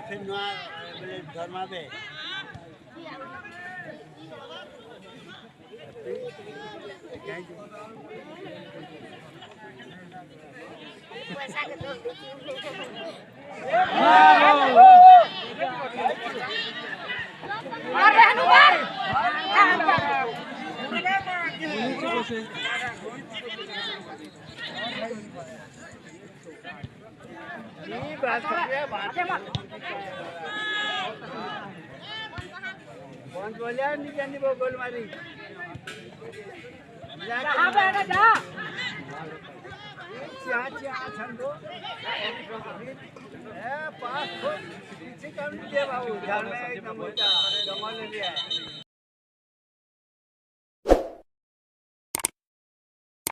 फिर नया बोले धर्मा पे पैसा के दोस्त मार रहनु मार ये बात है बात कौन बोलिया नहीं जानी वो गोल मारी कहां पे है जा चाचा छंदो ए पास को पीछे काम नहीं दे बाबू ध्यान में एकदम होता कमाल ले लिया